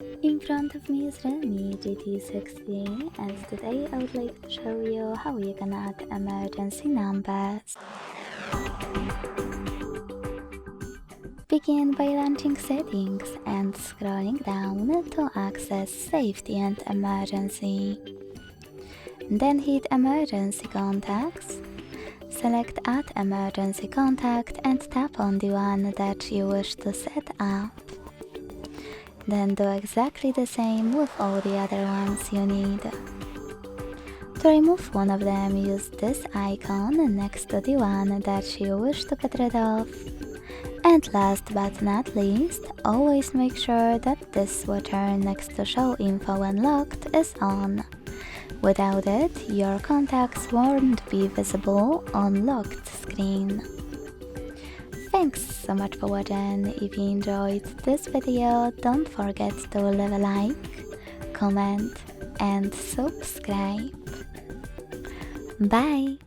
In front of me is Realme GT60, and today I would like to show you how you can add emergency numbers. Begin by launching settings and scrolling down to access safety and emergency. Then hit emergency contacts. Select add emergency contact and tap on the one that you wish to set up. Then do exactly the same with all the other ones you need. To remove one of them, use this icon next to the one that you wish to get rid of. And last but not least, always make sure that this switcher next to show info when locked is on. Without it, your contacts won't be visible on locked screen. Thanks so much for watching. If you enjoyed this video, don't forget to leave a like, comment and subscribe. Bye!